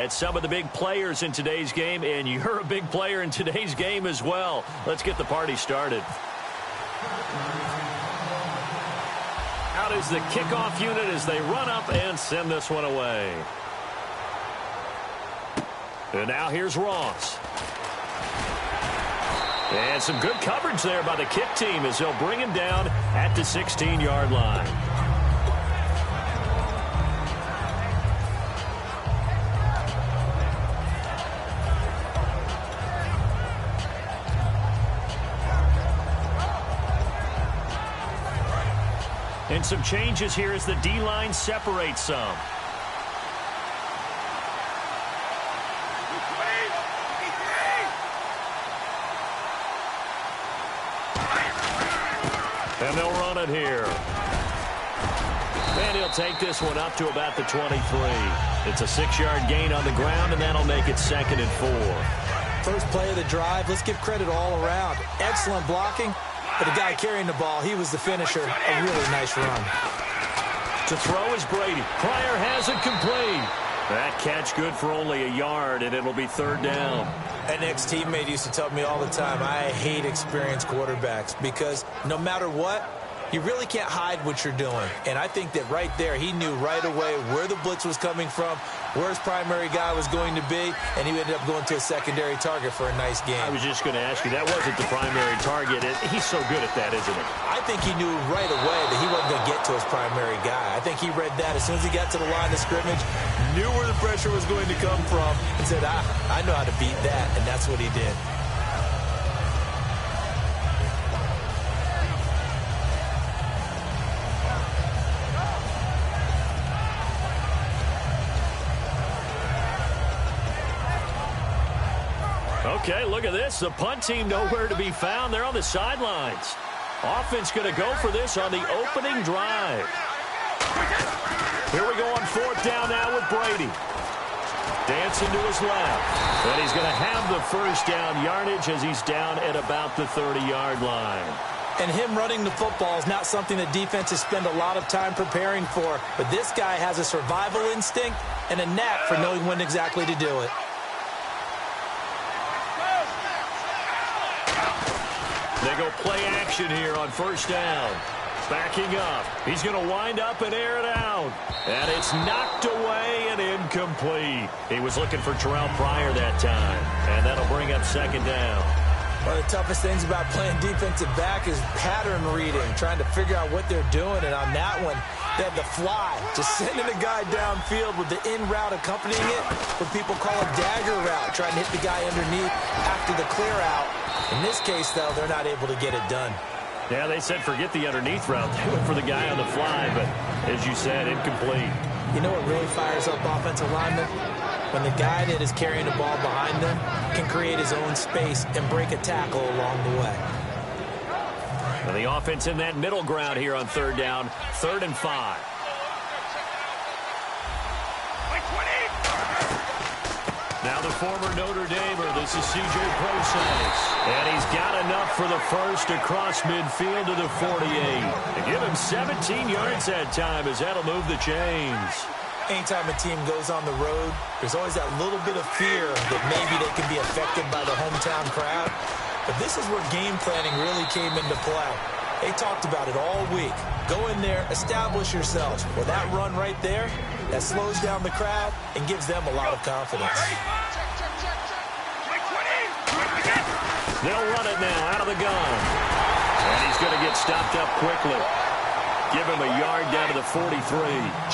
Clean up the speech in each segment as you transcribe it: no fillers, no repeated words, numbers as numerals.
At some of the big players in today's game, and you're a big player in today's game as well. Let's get the party started. Out is the kickoff unit as they run up and send this one away. And now here's Ross. And some good coverage there by the kick team as they'll bring him down at the 16-yard line. And some changes here as the D-line separates some. And they'll run it here. And he'll take this one up to about the 23. It's a 6-yard gain on the ground, and that'll make it 2nd and 4. First play of the drive, let's give credit all around. Excellent blocking. But the guy carrying the ball, he was the finisher. A really nice run. To throw is Brady. Pryor has it complete. That catch good for only a yard, and it'll be 3rd down. An ex-teammate used to tell me all the time, I hate experienced quarterbacks because no matter what, you really can't hide what you're doing. And I think that right there, he knew right away where the blitz was coming from, where his primary guy was going to be, and he ended up going to a secondary target for a nice game. I was just going to ask you, that wasn't the primary target. He's so good at that, isn't he? I think he knew right away that he wasn't going to get to his primary guy. I think he read that as soon as he got to the line of scrimmage, knew where the pressure was going to come from, and said, I know how to beat that, and that's what he did. Okay, look at this. The punt team nowhere to be found. They're on the sidelines. Offense going to go for this on the opening drive. Here we go on 4th down now with Brady. Dancing to his left. And he's going to have the 1st down yardage as he's down at about the 30-yard line. And him running the football is not something that defenses spend a lot of time preparing for. But this guy has a survival instinct and a knack for knowing when exactly to do it. They go play action here on 1st down. Backing up. He's going to wind up and air it out. And it's knocked away and incomplete. He was looking for Terrell Pryor that time. And that'll bring up 2nd down. One of the toughest things about playing defensive back is pattern reading, trying to figure out what they're doing. And on that one, they had the fly, just sending a guy downfield with the in route accompanying it, what people call a dagger route, trying to hit the guy underneath after the clear out. In this case, though, they're not able to get it done. Yeah, they said forget the underneath route. They went for the guy on the fly, but as you said, incomplete. You know what really fires up offensive linemen? When the guy that is carrying the ball behind them can create his own space and break a tackle along the way. Well, the offense in that middle ground here on 3rd down, 3rd and 5. Now the former Notre Damer, this is C.J. Prosise. And he's got enough for the first across midfield to the 48. To give him 17 yards that time as that'll move the chains. Anytime a team goes on the road, there's always that little bit of fear that maybe they can be affected by the hometown crowd. But this is where game planning really came into play. They talked about it all week. Go in there, establish yourselves. Well, that run right there, that slows down the crowd and gives them a lot of confidence. They'll run it now out of the gun. And he's going to get stopped up quickly. Give him a yard down to the 43.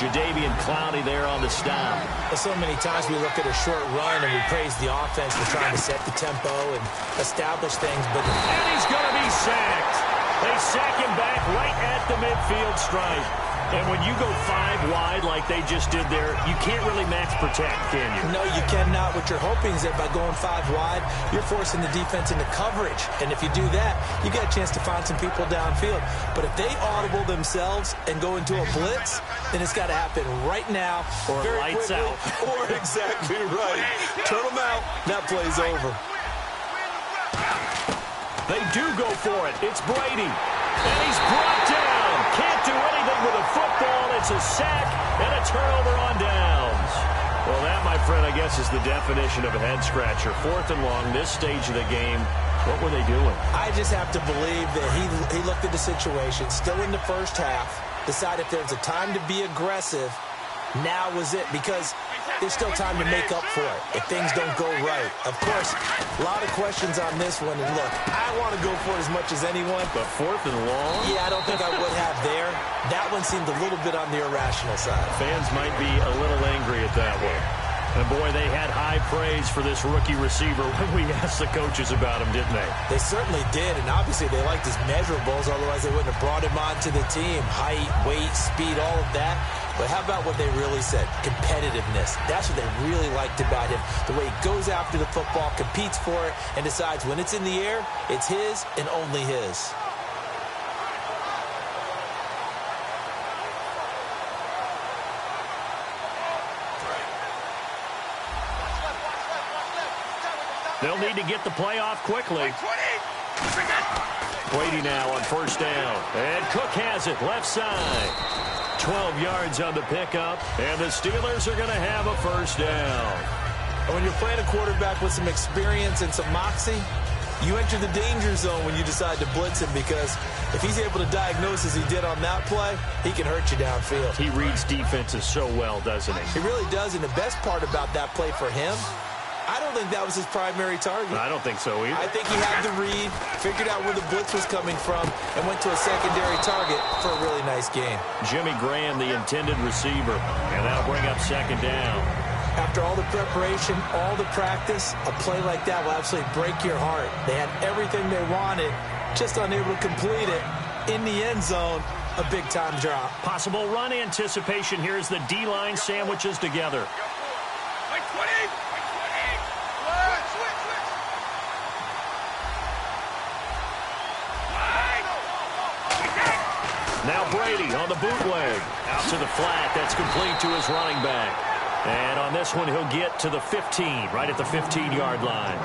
Jadeveon Clowney there on the stop. Well, so many times we look at a short run and we praise the offense for trying to set the tempo and establish things. And he's going to be sacked. They sack him back right at the midfield stripe. And when you go 5 wide like they just did there, you can't really max protect, can you? No, you cannot. What you're hoping is that by going 5 wide, you're forcing the defense into coverage. And if you do that, you get a chance to find some people downfield. But if they audible themselves and go into a blitz, then it's got to happen right now. Or lights out. Or exactly right. Turn them out. That play's over. They do go for it. It's Brady. And he's brought down. Can't do anything with a football. It's a sack and a turnover on downs. Well, that, my friend, I guess is the definition of a head-scratcher. 4th and long, this stage of the game. What were they doing? I just have to believe that he looked at the situation, still in the first half, decided if there's a time to be aggressive, now was it, because there's still time to make up for it if things don't go right. Of course, a lot of questions on this one, and look, I want to go for it as much as anyone. But 4th and long? Yeah, I don't think I would have there. That one seemed a little bit on the irrational side. Fans might be a little angry at that one. And, boy, they had high praise for this rookie receiver when we asked the coaches about him, didn't they? They certainly did, and obviously they liked his measurables, otherwise they wouldn't have brought him onto the team. Height, weight, speed, all of that. But how about what they really said? Competitiveness. That's what they really liked about him. The way he goes after the football, competes for it, and decides when it's in the air, it's his and only his. They'll need to get the play off quickly. Brady now on 1st down. And Cook has it, left side. 12 yards on the pickup, and the Steelers are going to have a 1st down. And when you're playing a quarterback with some experience and some moxie, you enter the danger zone when you decide to blitz him, because if he's able to diagnose as he did on that play, he can hurt you downfield. He reads defenses so well, doesn't he? He really does, and the best part about that play for him, I don't think that was his primary target. I don't think so either. I think he had the read, figured out where the blitz was coming from, and went to a secondary target for a really nice gain. Jimmy Graham, the intended receiver, and that'll bring up 2nd down. After all the preparation, all the practice, a play like that will absolutely break your heart. They had everything they wanted, just unable to complete it. In the end zone, a big-time drop. Possible run anticipation here as the D-line sandwiches together. Now Brady on the bootleg. Out to the flat. That's complete to his running back. And on this one, he'll get to the 15, right at the 15-yard line.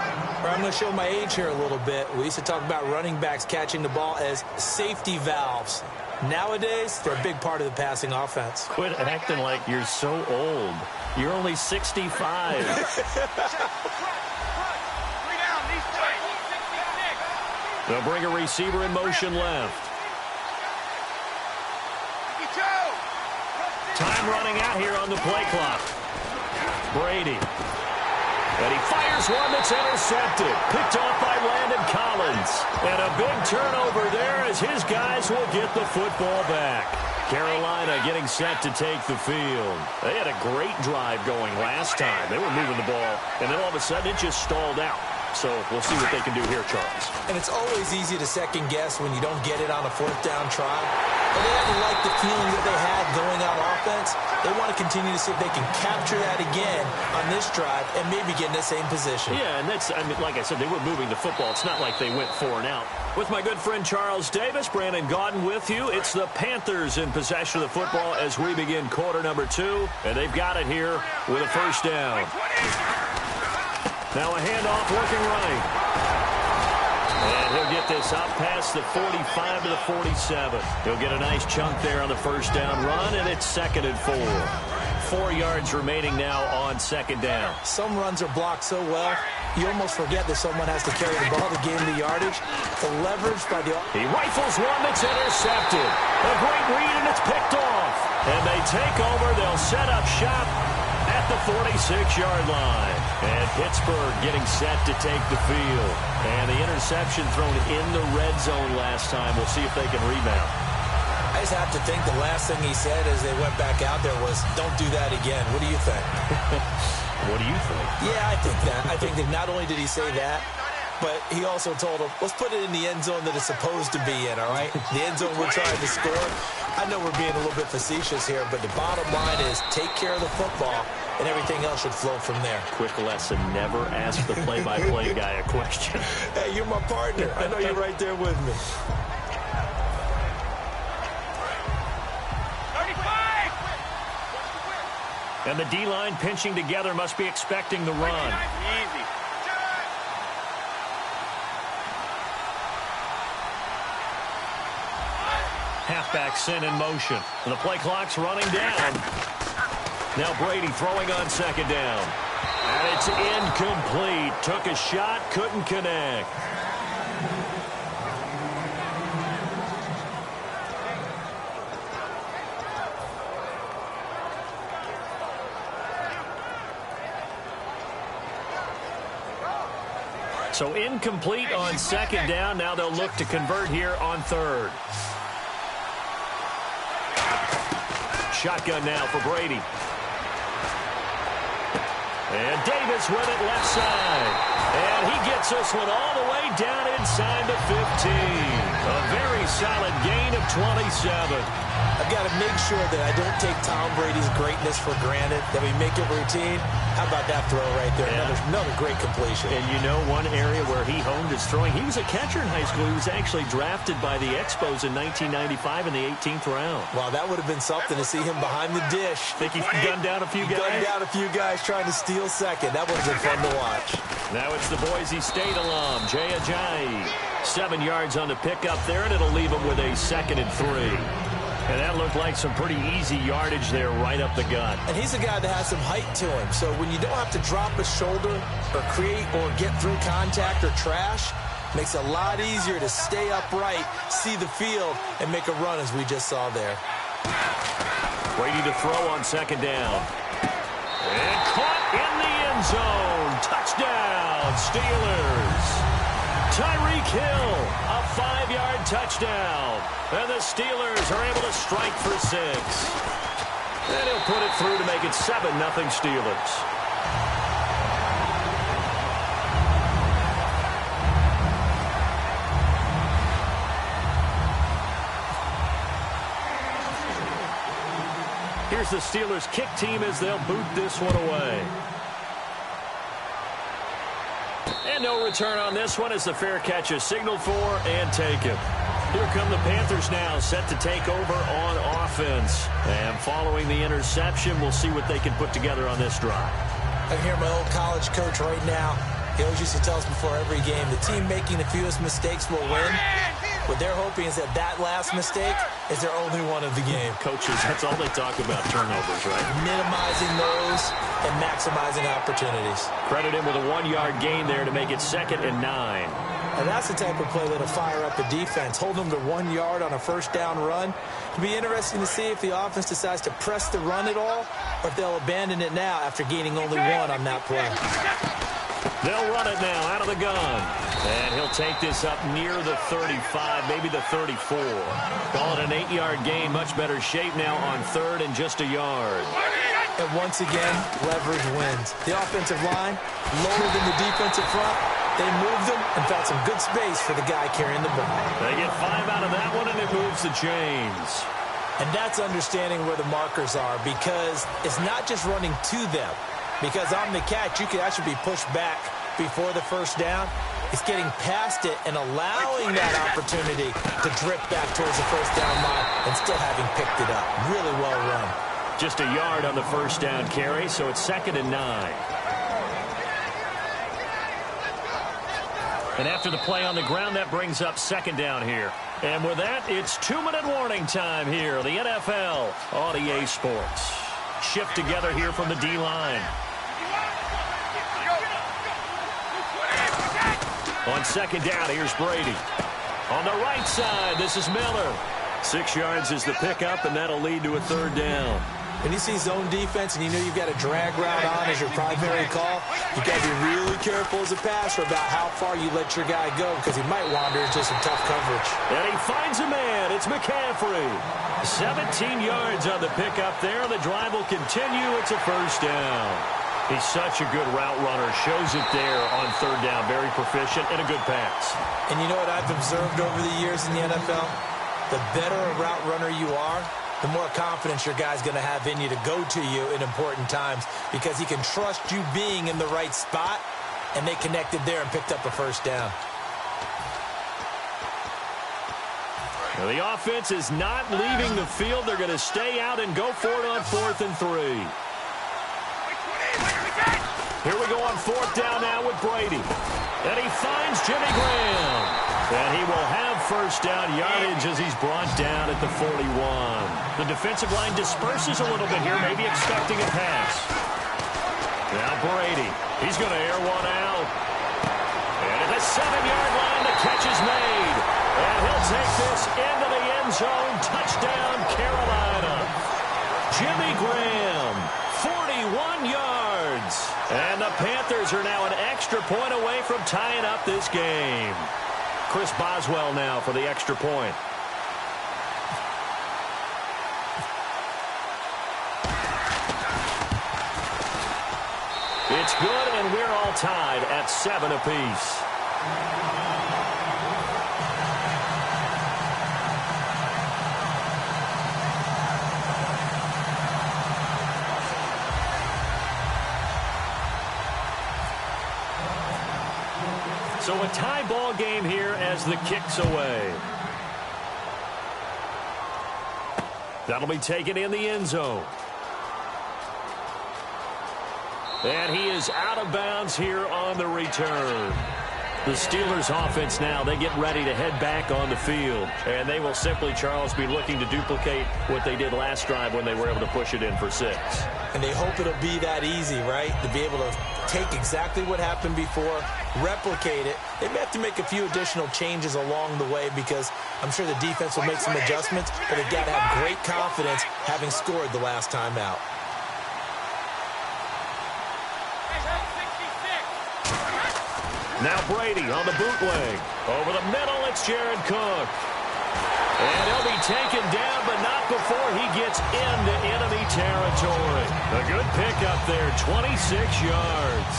I'm going to show my age here a little bit. We used to talk about running backs catching the ball as safety valves. Nowadays, they're a big part of the passing offense. Quit acting like you're so old. You're only 65. They'll bring a receiver in motion left. Time running out here on the play clock. Brady. And he fires one that's intercepted. Picked off by Landon Collins. And a big turnover there as his guys will get the football back. Carolina getting set to take the field. They had a great drive going last time. They were moving the ball, and then all of a sudden it just stalled out. So we'll see what they can do here, Charles. And it's always easy to second guess when you don't get it on a 4th down try. But they haven't liked the feeling that they had going on offense. They want to continue to see if they can capture that again on this drive and maybe get in the same position. Yeah, and that's, I mean, like I said, they were moving the football. It's not like they went 4 and out. With my good friend Charles Davis, Brandon Gaudin with you. It's the Panthers in possession of the football as we begin quarter number 2. And they've got it here with a 1st down. Now a handoff working right. And he'll get this up past the 45 to the 47. He'll get a nice chunk there on the 1st down run, and it's 2nd and 4. 4 yards remaining now on 2nd down. Some runs are blocked so well, you almost forget that someone has to carry the ball to gain the yardage. The leverage by the... He rifles one that's intercepted. A great read, and it's picked off. And they take over. They'll set up shop at the 46-yard line. And Pittsburgh getting set to take the field. And the interception thrown in the red zone last time. We'll see if they can rebound. I just have to think the last thing he said as they went back out there was, don't do that again. What do you think? What do you think? Yeah, I think that. I think that not only did he say that, but he also told him, let's put it in the end zone that it's supposed to be in, all right? The end zone we're trying to score. I know we're being a little bit facetious here, but the bottom line is take care of the football, and everything else should flow from there. Quick lesson, never ask the play-by-play guy a question. Hey, you're my partner. I know you're right there with me. And the D-line pinching together must be expecting the run. Easy. Halfback sent in motion. And the play clock's running down. Now Brady throwing on second down. And it's incomplete. Took a shot, couldn't connect. So incomplete on second down. Now they'll look to convert here on third. Shotgun now for Brady. And Davis with it left side. And he gets this one all the way down inside the 15. A very solid gain of 27. I've got to make sure that I don't take Tom Brady's greatness for granted, that we make it routine. How about that throw right there? Yeah. Another great completion. And you know one area where he honed his throwing, he was a catcher in high school. He was actually drafted by the Expos in 1995 in the 18th round. Wow, that would have been something to see him behind the dish. Think he gunned down a few guys? Gunned down a few guys trying to steal second. That would have been fun to watch. Now it's the Boise State alum, Jay Ajayi. 7 yards on the pickup there, and it'll leave him with a 2nd and 3. And that looked like some pretty easy yardage there right up the gut. And he's a guy that has some height to him. So when you don't have to drop a shoulder or create or get through contact or trash, makes it a lot easier to stay upright, see the field, and make a run as we just saw there. Brady to throw on second down. And caught in the end zone. Touchdown, Steelers. Tyreek Hill, a 5-yard touchdown. And the Steelers are able to strike for 6. And he'll put it through to make it 7-0 Steelers. Here's the Steelers kick team as they'll boot this one away. And no return on this one as the fair catch is signaled for and taken. Here come the Panthers now, set to take over on offense. And following the interception, we'll see what they can put together on this drive. I can hear my old college coach right now. He always used to tell us before every game, the team making the fewest mistakes will win. What they're hoping is that last mistake is their only one of the game. Coaches, that's all they talk about, turnovers, right? Minimizing those and maximizing opportunities. Credit him with a 1-yard gain there to make it 2nd and 9. And that's the type of play that'll fire up the defense. Hold them to 1 yard on a first down run. It'll be interesting to see if the offense decides to press the run at all or if they'll abandon it now after gaining only 1 on that play. They'll run it now out of the gun. And he'll take this up near the 35, maybe the 34. Call it an 8-yard gain. Much better shape now on 3rd and just a yard. And once again, leverage wins. The offensive line lower than the defensive front. They moved them and found some good space for the guy carrying the ball. They get 5 out of that one, and it moves the chains. And that's understanding where the markers are, because it's not just running to them. Because on the catch, you could actually be pushed back before the first down. It's getting past it and allowing that opportunity to drip back towards the first down line and still having picked it up. Really well run. Just a yard on the first down carry, so it's 2nd and 9. And after the play on the ground, that brings up 2nd down here. And with that, it's 2-minute warning time here. The NFL on EA Sports. Shift together here from the D-line. On 2nd down, here's Brady. On the right side, this is Miller. 6 yards is the pickup, and that'll lead to a 3rd down. When you see zone defense and you know you've got a drag route on as your primary call, you've got to be really careful as a passer about how far you let your guy go because he might wander into some tough coverage. And he finds a man. It's McCaffrey. 17 yards on the pickup there. The drive will continue. It's a 1st down. He's such a good route runner. Shows it there on 3rd down. Very proficient and a good pass. And you know what I've observed over the years in the NFL? The better a route runner you are, the more confidence your guy's going to have in you to go to you in important times because he can trust you being in the right spot, and they connected there and picked up a 1st down. Now the offense is not leaving the field. They're going to stay out and go for it on 4th and 3. Here we go on 4th down now with Brady. And he finds Jimmy Graham. And he will have first down yardage as he's brought down at the 41. The defensive line disperses a little bit here, maybe expecting a pass. Now Brady. He's going to air one out. And at the 7-yard line, the catch is made. And he'll take this into the end zone. Touchdown, Carolina. Jimmy Graham, 41 yards. And the Panthers are now an extra point away from tying up this game. Chris Boswell now for the extra point. It's good, and we're all tied at 7 apiece. So a tie ball game here as the kick's away. That'll be taken in the end zone. And he is out of bounds here on the return. The Steelers offense now, they get ready to head back on the field. And they will simply, Charles, be looking to duplicate what they did last drive when they were able to push it in for 6. And they hope it'll be that easy, right? To be able to take exactly what happened before, replicate it. They may have to make a few additional changes along the way because I'm sure the defense will make some adjustments, but they've got to have great confidence having scored the last time out. Now Brady on the bootleg. Over the middle, it's Jared Cook. And he'll be taken down, but not before he gets into enemy territory. A good pickup there, 26 yards.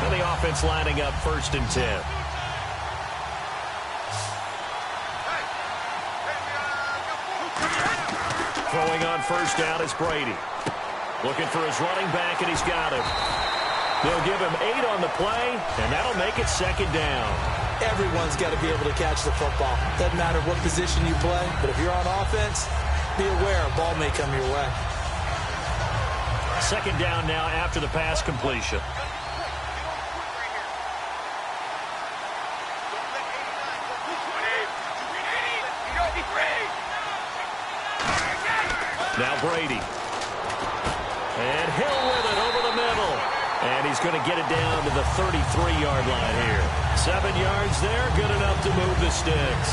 And the offense lining up 1st and 10. Throwing on first down is Brady. Looking for his running back, and he's got him. They'll give him 8 on the play, and that'll make it 2nd down. Everyone's got to be able to catch the football. Doesn't matter what position you play, but if you're on offense, be aware a ball may come your way. 2nd down now after the pass completion. Now Brady. And Hill with it over the middle. And he's going to get it down to the 33-yard line here. 7 yards there, good enough to move the sticks.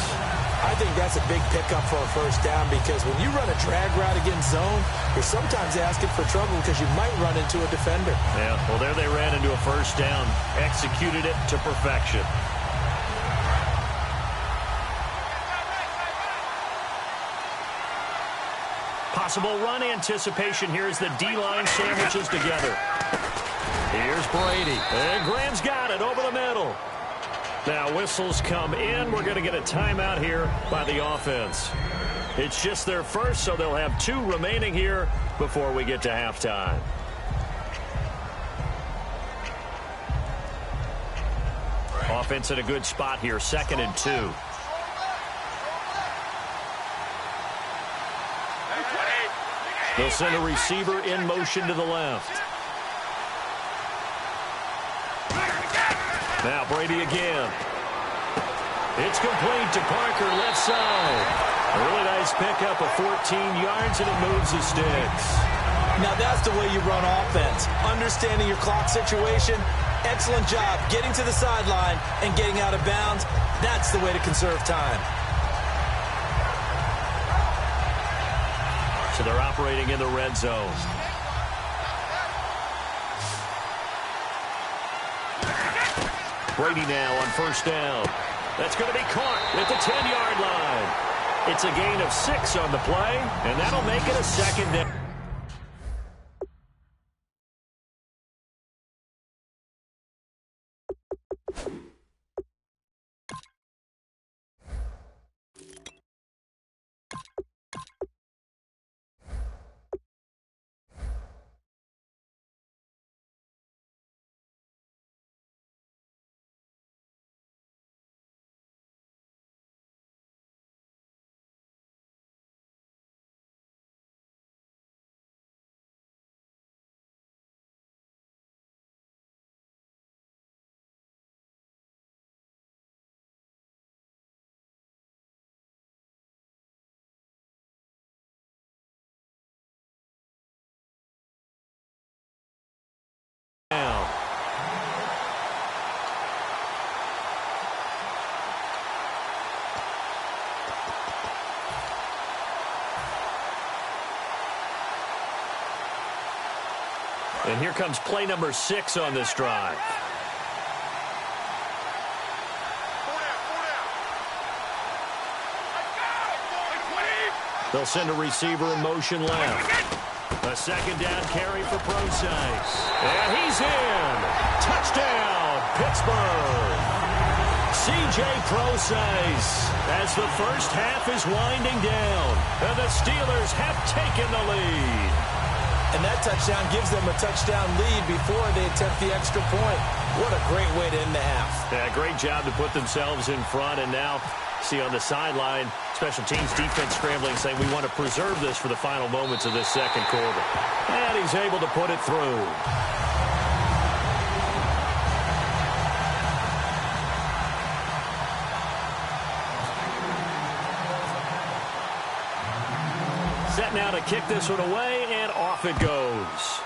I think that's a big pickup for a first down because when you run a drag route against zone, you're sometimes asking for trouble because you might run into a defender. Yeah, well, there they ran into a first down. Executed it to perfection. Possible run anticipation here as the D-line sandwiches together. Here's Brady. And Graham's got it over the middle. Now whistles come in. We're going to get a timeout here by the offense. It's just their first, so they'll have 2 remaining here before we get to halftime. Offense in a good spot here, 2nd and 2. They'll send a receiver in motion to the left. Now Brady again. It's complete to Parker, left side. A really nice pickup of 14 yards, and it moves the sticks. Now that's the way you run offense. Understanding your clock situation. Excellent job getting to the sideline and getting out of bounds. That's the way to conserve time. So they're operating in the red zone. Brady now on first down. That's going to be caught at the 10-yard line. It's a gain of 6 on the play, and that'll make it a 2nd down. And here comes play number 6 on this drive. They'll send a receiver in motion left. A second down carry for Prosise. And he's in. Touchdown, Pittsburgh. C.J. Prosise as the first half is winding down. And the Steelers have taken the lead. And that touchdown gives them a touchdown lead before they attempt the extra point. What a great way to end the half. Yeah, great job to put themselves in front. And now, see on the sideline, special teams defense scrambling, saying we want to preserve this for the final moments of this second quarter. And he's able to put it through. Set now to kick this one away, and off it goes.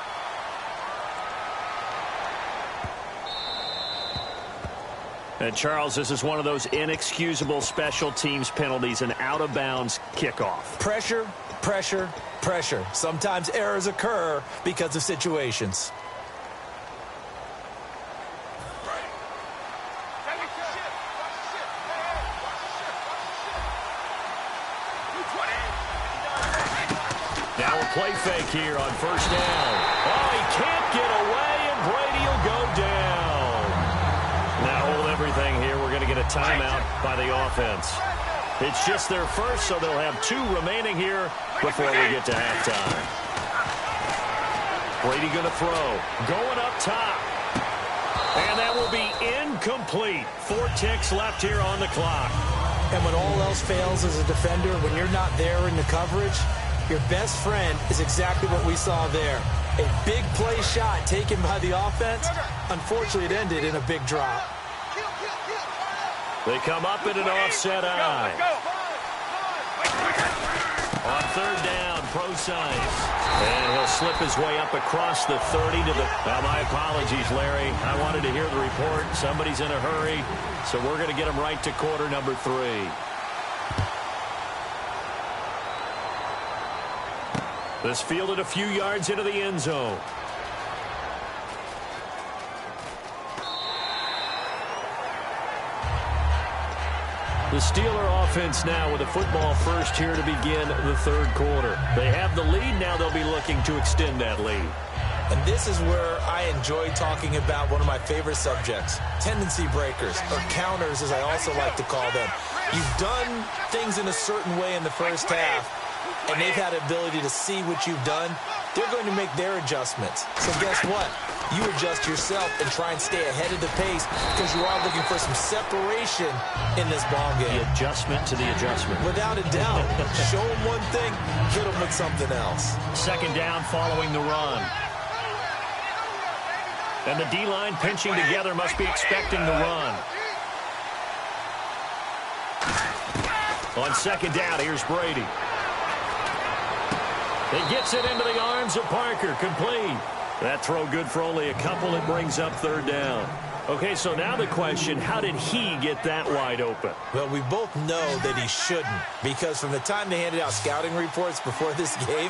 And, Charles, this is one of those inexcusable special teams penalties, an out-of-bounds kickoff. Pressure, pressure, pressure. Sometimes errors occur because of situations. Now a play fake here on first down. Oh, he can't get away, and Brady will go down. Now hold everything here. We're going to get a timeout by the offense. It's just their first, so they'll have 2 remaining here before we get to halftime. Brady going to throw. Going up top. And that will be incomplete. 4 ticks left here on the clock. And when all else fails as a defender, when you're not there in the coverage, your best friend is exactly what we saw there. A big play shot taken by the offense. Unfortunately, it ended in a big drop. They come up in an offset eye. On third down, Prosise. And he'll slip his way up across the 30 to the... Well, my apologies, Larry. I wanted to hear the report. Somebody's in a hurry. So we're going to get him right to quarter number 3. This fielded a few yards into the end zone. The Steeler offense now with a football first here to begin the third quarter. They have the lead. Now they'll be looking to extend that lead. And this is where I enjoy talking about one of my favorite subjects, tendency breakers, or counters as I also like to call them. You've done things in a certain way in the first half, and they've had the ability to see what you've done. They're going to make their adjustments. So guess what? You adjust yourself and try and stay ahead of the pace because you are looking for some separation in this ball game. The adjustment to the adjustment. Without a doubt. Show them one thing, hit them with something else. Second down following the run. And the D-line pinching together must be expecting the run. On second down, here's Brady. He gets it into the arms of Parker, complete. That throw good for only a couple. It brings up third down. Okay, so now the question, how did he get that wide open? Well, we both know that he shouldn't, because from the time they handed out scouting reports before this game,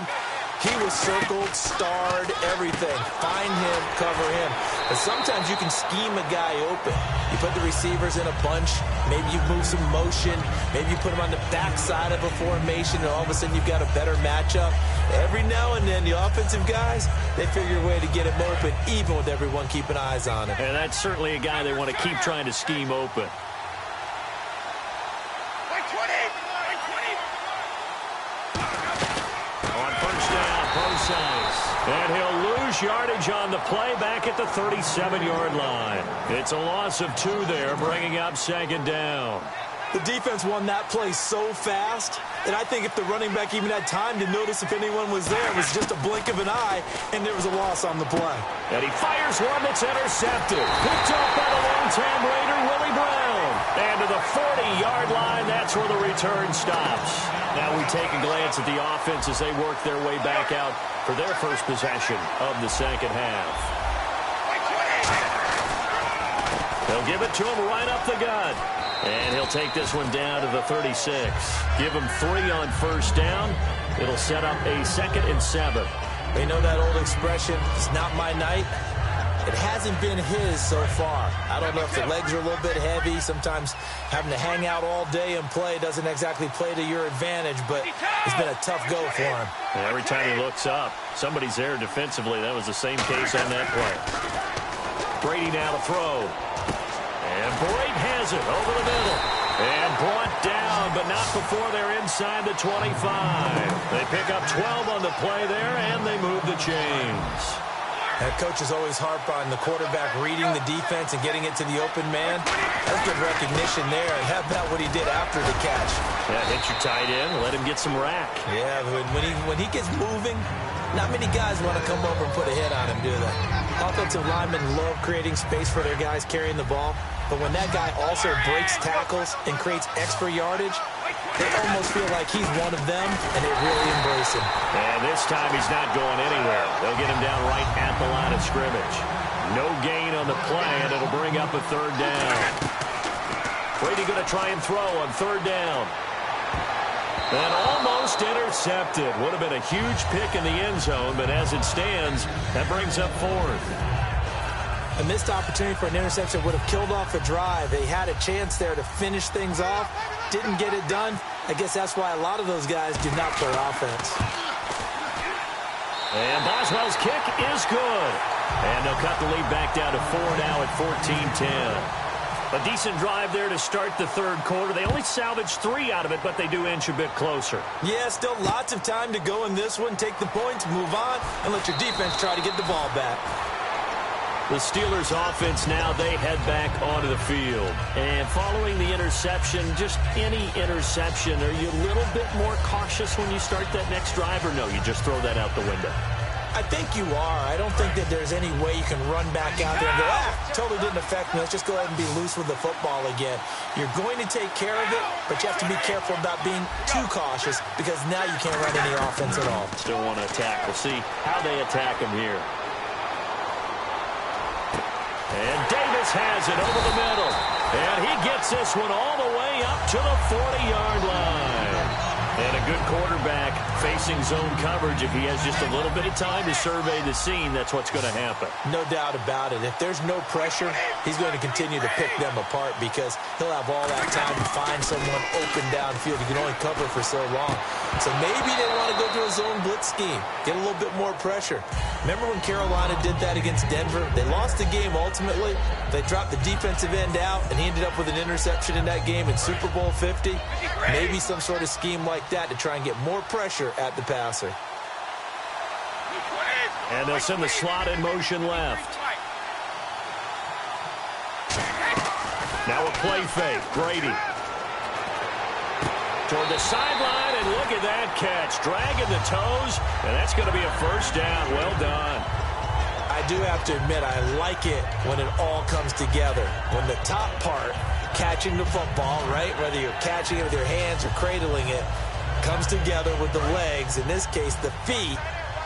he was circled, starred, everything. Find him, cover him. But sometimes you can scheme a guy open. You put the receivers in a bunch. Maybe you move some motion. Maybe you put them on the backside of a formation, and all of a sudden you've got a better matchup. Every now and then, the offensive guys, they figure a way to get him open, even with everyone keeping eyes on him. And that's certainly a guy they want to keep trying to scheme open. And he'll lose yardage on the play back at the 37-yard line. It's a loss of 2 there, bringing up second down. The defense won that play so fast that I think if the running back even had time to notice if anyone was there, it was just a blink of an eye, and there was a loss on the play. And he fires one that's intercepted. Picked off by the long-time Raider, Willie Brown. And to the 40-yard line, that's where the return stops. Now we take a glance at the offense as they work their way back out for their first possession of the second half. They'll give it to him right up the gut. And he'll take this one down to the 36. Give him 3 on first down. It'll set up a 2nd and 7. You know that old expression, it's not my night? It hasn't been his so far. I don't know if the legs are a little bit heavy. Sometimes having to hang out all day and play doesn't exactly play to your advantage, but it's been a tough go for him. And every time he looks up, somebody's there defensively. That was the same case on that play. Brady now to throw. And Brady has it over the middle. And brought down, but not before they're inside the 25. They pick up 12 on the play there, and they move the chains. That coach is always harp on the quarterback reading the defense and getting it to the open man. That's good recognition there. And how about what he did after the catch? Yeah, hit your tight end, let him get some rack. Yeah, when he gets moving, not many guys want to come over and put a hit on him, do they? Offensive linemen love creating space for their guys carrying the ball. But when that guy also breaks tackles and creates extra yardage, they almost feel like he's one of them, and they really embrace him. And this time he's not going anywhere. They'll get him down right at the line of scrimmage. No gain on the play, and it'll bring up a third down. Brady going to try and throw on third down. And almost intercepted. Would have been a huge pick in the end zone, but as it stands, that brings up fourth. A missed opportunity for an interception would have killed off a drive. They had a chance there to finish things off. Didn't get it done. I guess that's why a lot of those guys do not play offense. And Boswell's kick is good. And they'll cut the lead back down to 4 now at 14-10. A decent drive there to start the third quarter. They only salvaged 3 out of it, but they do inch a bit closer. Yeah, still lots of time to go in this one. Take the points, move on, and let your defense try to get the ball back. The Steelers offense now, they head back onto the field. And following the interception, just any interception, are you a little bit more cautious when you start that next drive, or no, you just throw that out the window? I think you are. I don't think that there's any way you can run back out there and go, totally didn't affect me. Let's just go ahead and be loose with the football again. You're going to take care of it, but you have to be careful about being too cautious because now you can't run any offense at all. Still want to attack. We'll see how they attack him here. And Davis has it over the middle. And he gets this one all the way up to the 40-yard line. And a good quarterback facing zone coverage. If he has just a little bit of time to survey the scene, that's what's going to happen. No doubt about it. If there's no pressure, he's going to continue to pick them apart because he'll have all that time to find someone open downfield. He can only cover for so long. So maybe they want to go to a zone blitz scheme, get a little bit more pressure. Remember when Carolina did that against Denver? They lost the game ultimately. They dropped the defensive end out, and he ended up with an interception in that game in Super Bowl 50. Maybe some sort of scheme like that to try and get more pressure at the passer. And they'll send the slot in motion left. Now a play fake. Brady. Toward the sideline, and look at that catch. Dragging the toes, and that's going to be a first down. Well done. I do have to admit, I like it when it all comes together. When the top part, catching the football, right, whether you're catching it with your hands or cradling it, comes together with the legs, in this case the feet,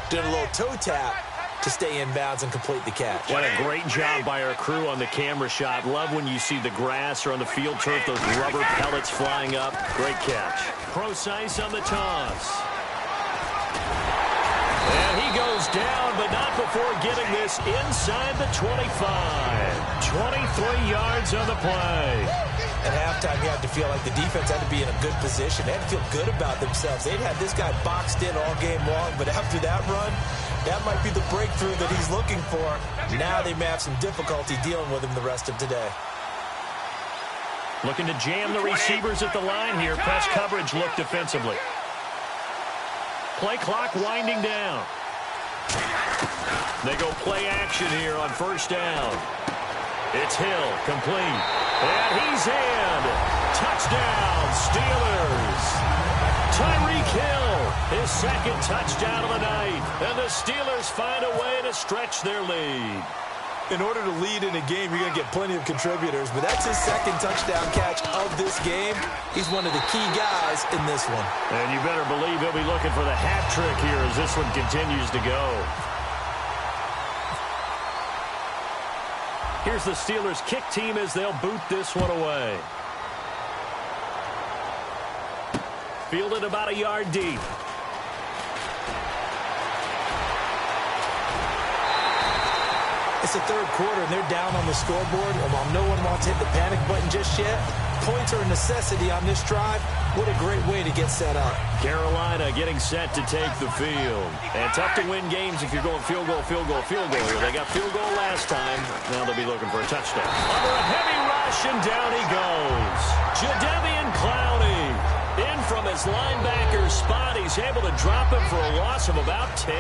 doing a little toe tap to stay in bounds and complete the catch. What a great job by our crew on the camera shot. Love when you see the grass or on the field turf, those rubber pellets flying up. Great catch. Precise on the toss. And he goes down, but not before getting this inside the 25. 23 yards on the play. At halftime, you had to feel like the defense had to be in a good position. They had to feel good about themselves. They'd had this guy boxed in all game long, but after that run, that might be the breakthrough that he's looking for. Now they may have some difficulty dealing with him the rest of today. Looking to jam the receivers at the line here. Press coverage look defensively. Play clock winding down. They go play action here on first down. It's Hill, complete. And he's in. Touchdown, Steelers. Tyreek Hill, his second touchdown of the night. And the Steelers find a way to stretch their lead. In order to lead in a game, you're going to get plenty of contributors, but that's his second touchdown catch of this game. He's one of the key guys in this one. And you better believe he'll be looking for the hat trick here as this one continues to go. Here's the Steelers kick team as they'll boot this one away. Fielded about a yard deep. It's the third quarter, and they're down on the scoreboard. And while no one wants to hit the panic button just yet, points are a necessity on this drive. What a great way to get set up. Carolina getting set to take the field. And tough to win games if you're going field goal, field goal, field goal here. They got field goal last time. Now they'll be looking for a touchdown. Under a heavy rush, and down he goes. Jadeveon Clowney in from his linebacker spot. He's able to drop him for a loss of about 10.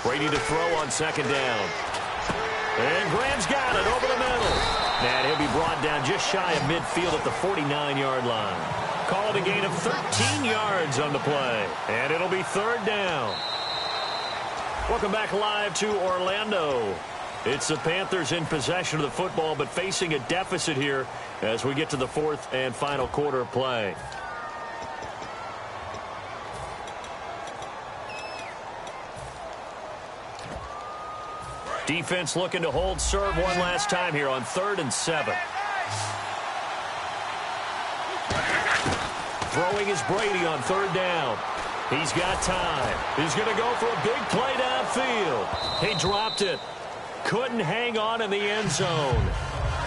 Brady to throw on second down. And Graham's got it over the middle. And he'll be brought down just shy of midfield at the 49-yard line. Call it a gain of 13 yards on the play. And it'll be third down. Welcome back live to Orlando. It's the Panthers in possession of the football, but facing a deficit here as we get to the fourth and final quarter of play. Defense looking to hold serve one last time here on 3rd and 7. Throwing is Brady on 3rd down. He's got time. He's going to go for a big play downfield. He dropped it. Couldn't hang on in the end zone.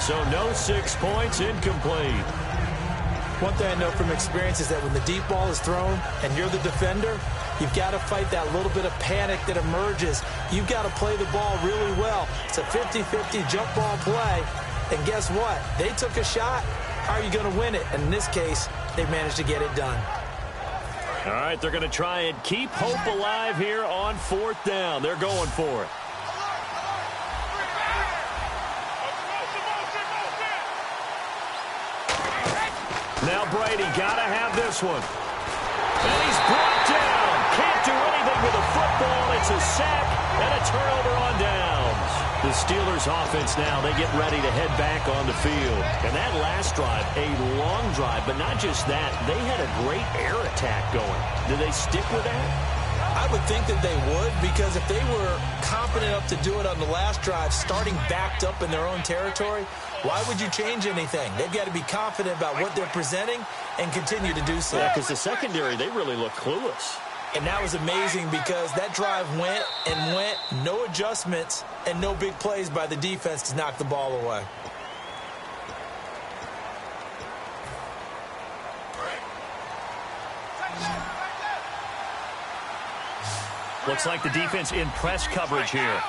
So no 6 points, incomplete. One thing I know from experience is that when the deep ball is thrown and you're the defender, you've got to fight that little bit of panic that emerges. You've got to play the ball really well. It's a 50-50 jump ball play. And guess what? They took a shot. How are you going to win it? And in this case, they managed to get it done. All right, they're going to try and keep hope alive here on 4th down. They're going for it. Now Brady got to have this one. And he's brought down. Can't do anything with the football. It's a sack and a turnover on downs. The Steelers offense now, they get ready to head back on the field. And that last drive, a long drive, but not just that. They had a great air attack going. Did they stick with that? I would think that they would, because if they were confident enough to do it on the last drive, starting backed up in their own territory, why would you change anything? They've got to be confident about what they're presenting and continue to do so. Yeah, because the secondary, they really look clueless. And that was amazing because that drive went and went, no adjustments, and no big plays by the defense to knock the ball away. Looks like the defense in press coverage here.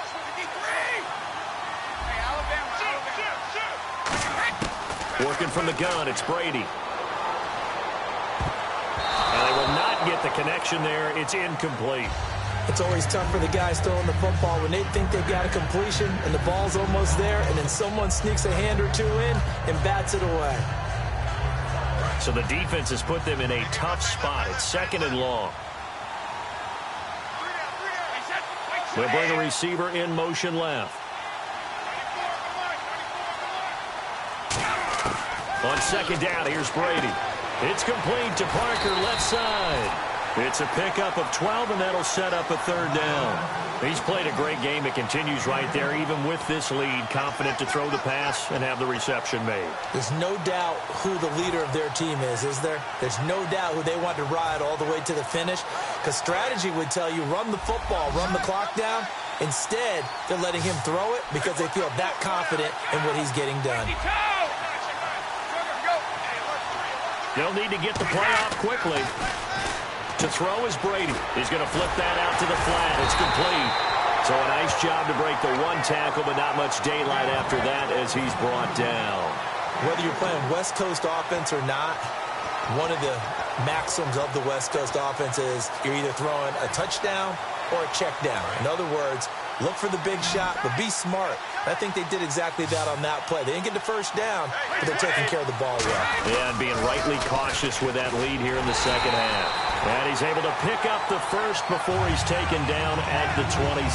Working from the gun, it's Brady. And they will not get the connection there. It's incomplete. It's always tough for the guys throwing the football when they think they've got a completion and the ball's almost there, and then someone sneaks a hand or two in and bats it away. So the defense has put them in a tough spot. It's 2nd and long. They'll bring a receiver in motion left. On 2nd down, here's Brady. It's complete to Parker, left side. It's a pickup of 12, and that'll set up a 3rd down. He's played a great game. It continues right there, even with this lead, confident to throw the pass and have the reception made. There's no doubt who the leader of their team is there? There's no doubt who they want to ride all the way to the finish, because strategy would tell you run the football, run the clock down. Instead, they're letting him throw it because they feel that confident in what he's getting done. They'll need to get the play off quickly. To throw is Brady. He's going to flip that out to the flat. It's complete. So a nice job to break the one tackle, but not much daylight after that as he's brought down. Whether you're playing West Coast offense or not, one of the maxims of the West Coast offense is you're either throwing a touchdown or a check down. In other words, look for the big shot, but be smart. I think they did exactly that on that play. They didn't get the first down, but they're taking care of the ball well. Yeah, and being rightly cautious with that lead here in the second half. And he's able to pick up the first before he's taken down at the 27.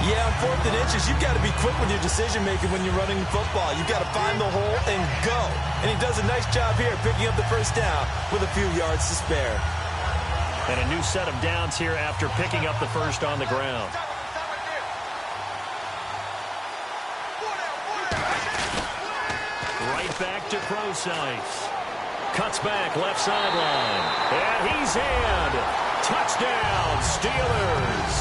Yeah, on 4th and inches, you've got to be quick with your decision-making when you're running football. You've got to find the hole and go. And he does a nice job here picking up the first down with a few yards to spare. And a new set of downs here after picking up the first on the ground. it back to Prosise. Cuts back left sideline. And he's in. Touchdown, Steelers.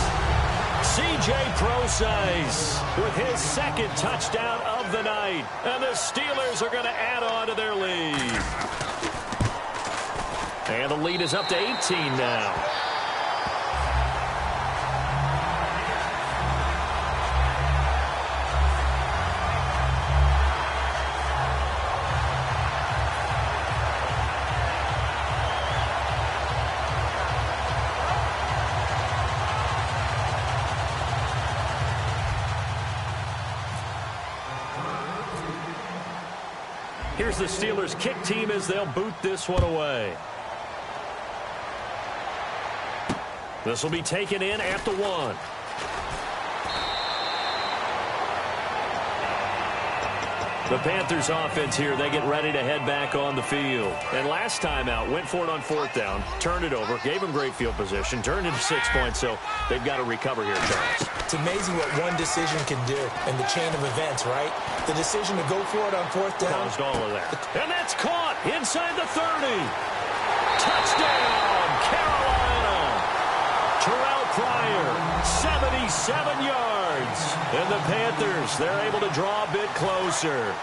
C.J. Prosise with his second touchdown of the night. And the Steelers are going to add on to their lead. And the lead is up to 18 now. Here's the Steelers kick team as they'll boot this one away. This will be taken in at the 1. The Panthers offense here, they get ready to head back on the field. And last time out, went for it on 4th down, turned it over, gave them great field position, turned into 6 points, so they've got to recover here, Charles. It's amazing what one decision can do in the chain of events, right? The decision to go for it on 4th down. Caused all of that. And that's caught inside the 30. Touchdown, Carolina. Terrell Pryor, 77 yards. And the Panthers, they're able to draw a bit closer.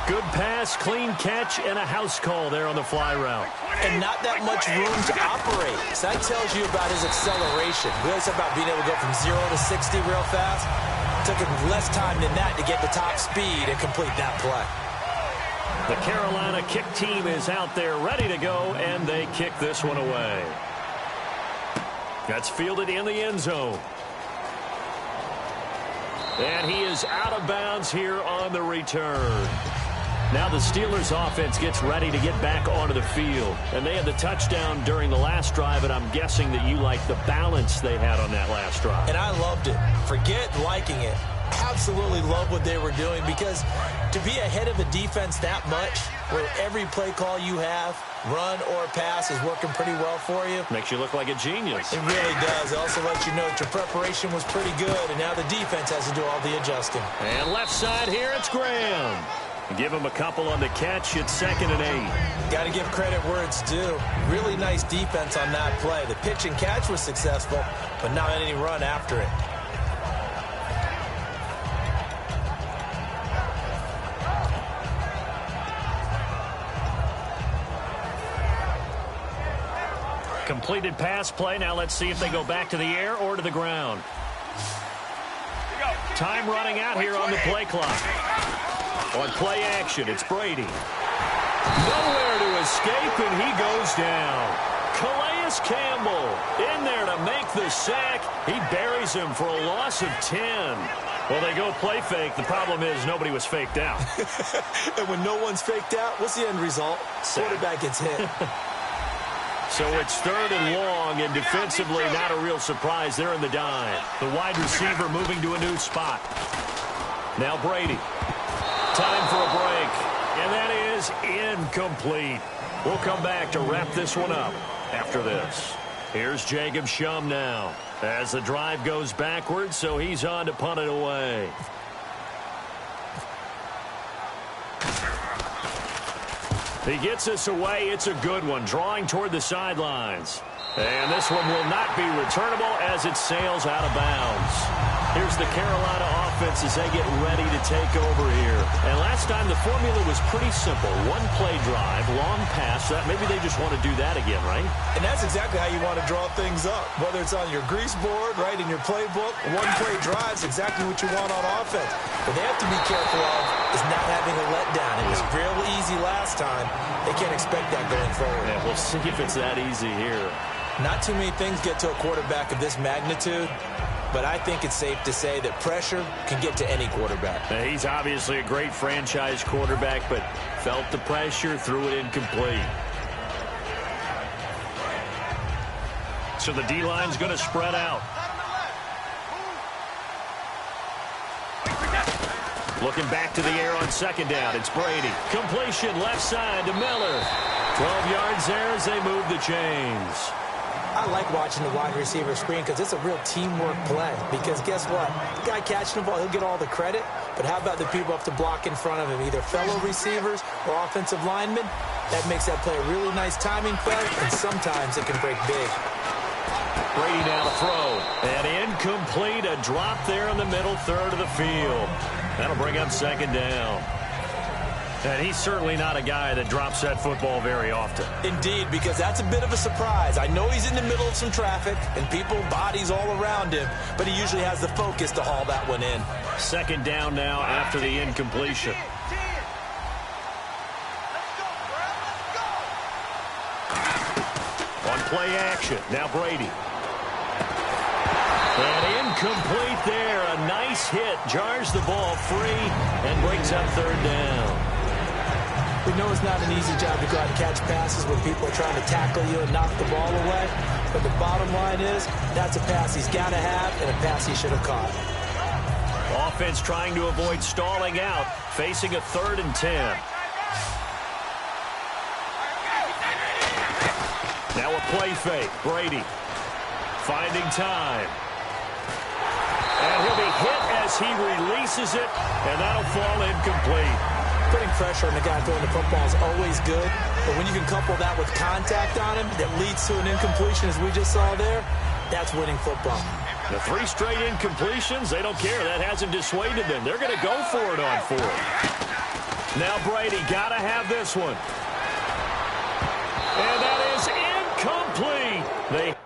Good pass, clean catch, and a house call there on the fly route. And not that much room to operate. So that tells you about his acceleration. We always talk about being able to go from 0 to 60 real fast. It took him less time than that to get the top speed and complete that play. The Carolina kick team is out there ready to go, and they kick this one away. That's fielded in the end zone. And he is out of bounds here on the return. Now the Steelers offense gets ready to get back onto the field. And they had the touchdown during the last drive, and I'm guessing that you like the balance they had on that last drive. And I loved it. Forget liking it. Absolutely love what they were doing, because to be ahead of a defense that much, where every play call you have, run or pass, is working pretty well for you. Makes you look like a genius. It really does. It also lets you know that your preparation was pretty good, and now the defense has to do all the adjusting. And left side here, it's Graham. Give him a couple on the catch. It's 2nd and 8. Got to give credit where it's due. Really nice defense on that play. The pitch and catch was successful, but not any run after it. Completed pass play. Now let's see if they go back to the air or to the ground. Time running out here on the play clock. On play action, it's Brady. Nowhere to escape, and he goes down. Calais Campbell in there to make the sack. He buries him for a loss of 10. Well, they go play fake. The problem is nobody was faked out. And when no one's faked out, what's the end result? Quarterback gets hit. So it's 3rd and long, and defensively not a real surprise. They're in the dime. The wide receiver moving to a new spot. Now Brady. Time for a break, and that is incomplete. We'll come back to wrap this one up after this. Here's Jacob Shum now as the drive goes backwards, so he's on to punt it away. He gets us away. It's a good one, drawing toward the sidelines. And this one will not be returnable as it sails out of bounds. Here's the Carolina offense as they get ready to take over here. And last time the formula was pretty simple. One play drive, long pass. Maybe they just want to do that again, right? And that's exactly how you want to draw things up. Whether it's on your grease board, right, in your playbook, one play drive is exactly what you want on offense. What they have to be careful of is not having a letdown. It was real easy last time. They can't expect that going forward. Yeah, we'll see if it's that easy here. Not too many things get to a quarterback of this magnitude, but I think it's safe to say that pressure can get to any quarterback. Now, he's obviously a great franchise quarterback, but felt the pressure, threw it incomplete. So the D-line's going to spread out. Looking back to the air on 2nd down. It's Brady. Completion left side to Miller. 12 yards there as they move the chains. I like watching the wide receiver screen because it's a real teamwork play. Because guess what? The guy catching the ball, he'll get all the credit. But how about the people up to block in front of him, either fellow receivers or offensive linemen? That makes that play a really nice timing play, and sometimes it can break big. Brady now to throw. And incomplete, a drop there in the middle third of the field. That'll bring up second down. And he's certainly not a guy that drops that football very often. Indeed, because that's a bit of a surprise. I know he's in the middle of some traffic and people, bodies all around him, but he usually has the focus to haul that one in. Second down now after the incompletion. On play action, now Brady. And incomplete there. A nice hit. Jars the ball free and brings up third down. We know it's not an easy job to go out and catch passes when people are trying to tackle you and knock the ball away. But the bottom line is, that's a pass he's got to have and a pass he should have caught. Offense trying to avoid stalling out, facing a 3rd and 10. Now a play fake. Brady finding time. And he'll be hit as he releases it, and that'll fall incomplete. Putting pressure on the guy throwing the football is always good, but when you can couple that with contact on him that leads to an incompletion, as we just saw there, that's winning football. The 3 straight incompletions, they don't care. That hasn't dissuaded them. They're going to go for it on 4. Now Brady got to have this one. And that is incomplete.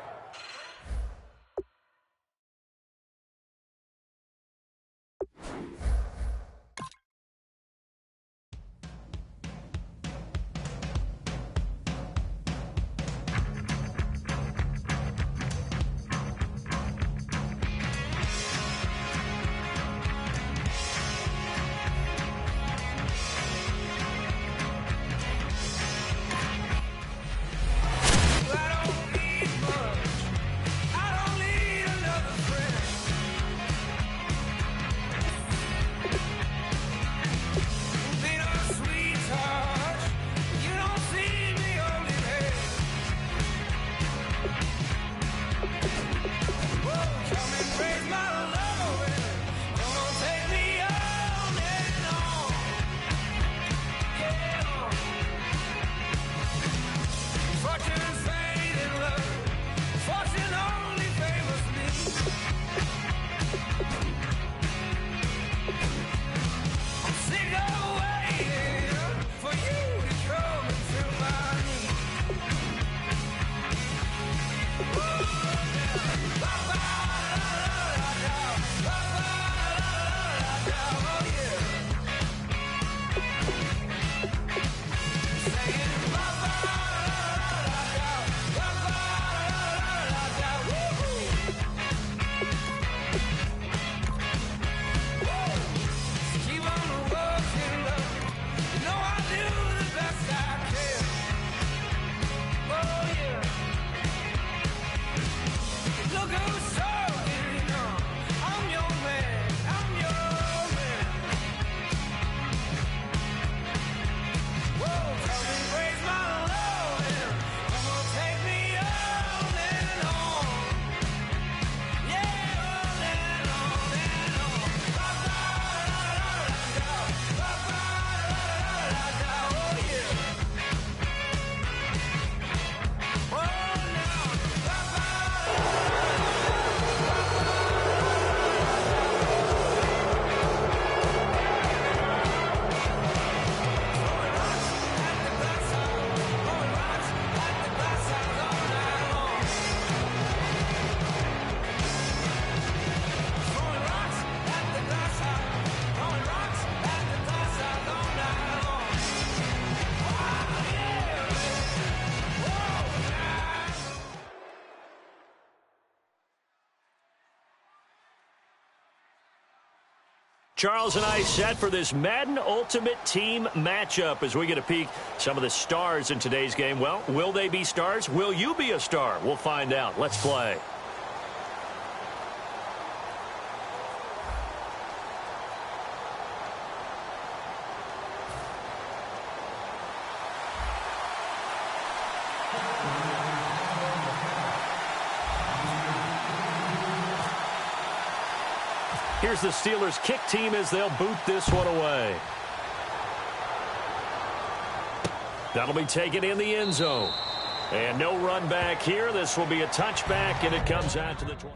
Charles and I set for this Madden Ultimate Team matchup as we get a peek some of the stars in today's game. Well, will they be stars? Will you be a star? We'll find out. Let's play. Here's the Steelers kick team as they'll boot this one away. That'll be taken in the end zone. And no run back here. This will be a touchback, and it comes out to the 20.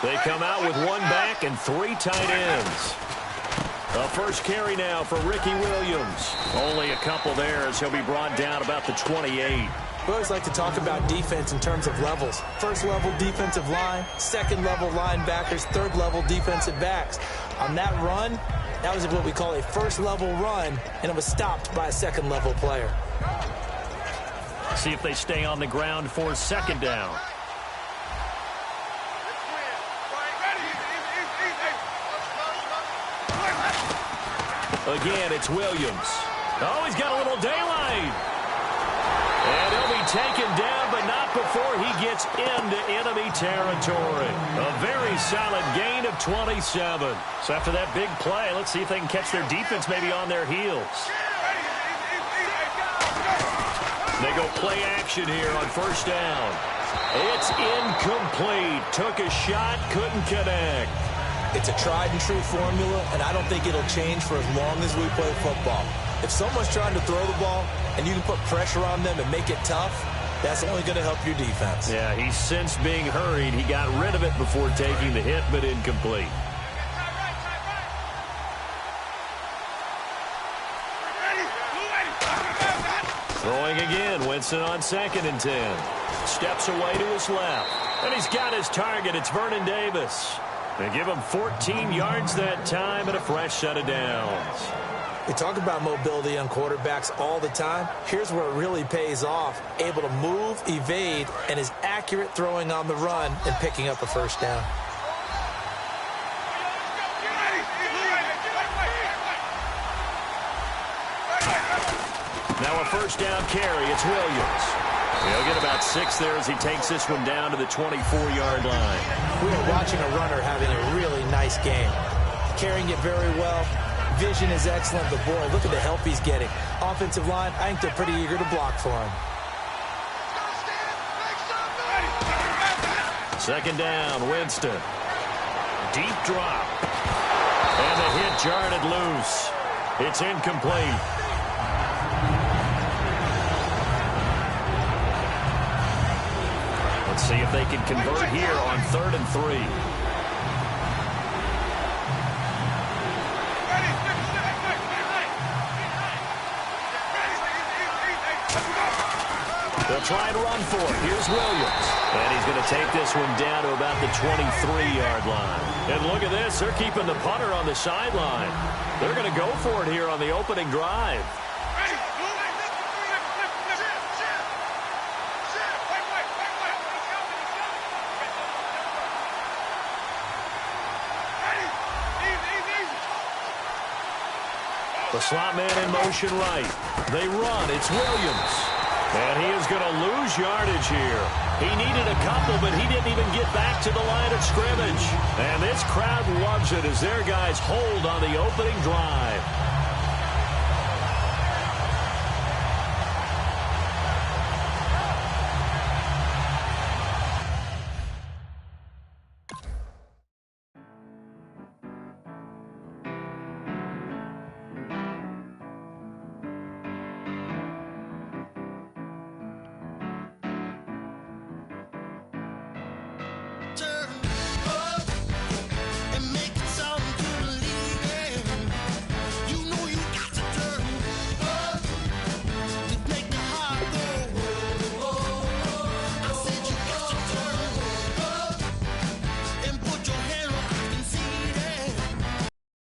They come out with one back and 3 tight ends. The first carry now for Ricky Williams. Only a couple there as he'll be brought down about the 28. We always like to talk about defense in terms of levels. First level defensive line, second level linebackers, third level defensive backs. On that run, that was what we call a first level run, and it was stopped by a second level player. See if they stay on the ground for second down. Again, it's Williams. Oh, he's got a little daylight. And he'll be taken down, but not before he gets into enemy territory. A very solid gain of 27. So after that big play, let's see if they can catch their defense maybe on their heels. They go play action here on first down. It's incomplete. Took a shot, couldn't connect. It's a tried-and-true formula, and I don't think it'll change for as long as we play football. If someone's trying to throw the ball and you can put pressure on them and make it tough, that's only going to help your defense. Yeah, he's since being hurried. He got rid of it before taking the hit, but incomplete. Throwing again, Winston on 2nd and 10. Steps away to his left. And he's got his target. It's Vernon Davis. They give him 14 yards that time and a fresh set of downs. We talk about mobility on quarterbacks all the time. Here's where it really pays off. Able to move, evade, and is accurate throwing on the run and picking up a first down. Now a first down carry. It's Williams. He'll get about 6 there as he takes this one down to the 24-yard line. We are watching a runner having a really nice game. Carrying it very well. Vision is excellent, but boy, look at the help he's getting. Offensive line, I think they're pretty eager to block for him. Second down, Winston. Deep drop. And the hit jarred it loose. It's incomplete. Let's see if they can convert here on 3rd and 3. They'll try and run for it. Here's Williams. And he's going to take this one down to about the 23-yard line. And look at this. They're keeping the punter on the sideline. They're going to go for it here on the opening drive. The slot man in motion right. They run. It's Williams. And he is going to lose yardage here. He needed a couple, but he didn't even get back to the line of scrimmage. And this crowd loves it as their guys hold on the opening drive.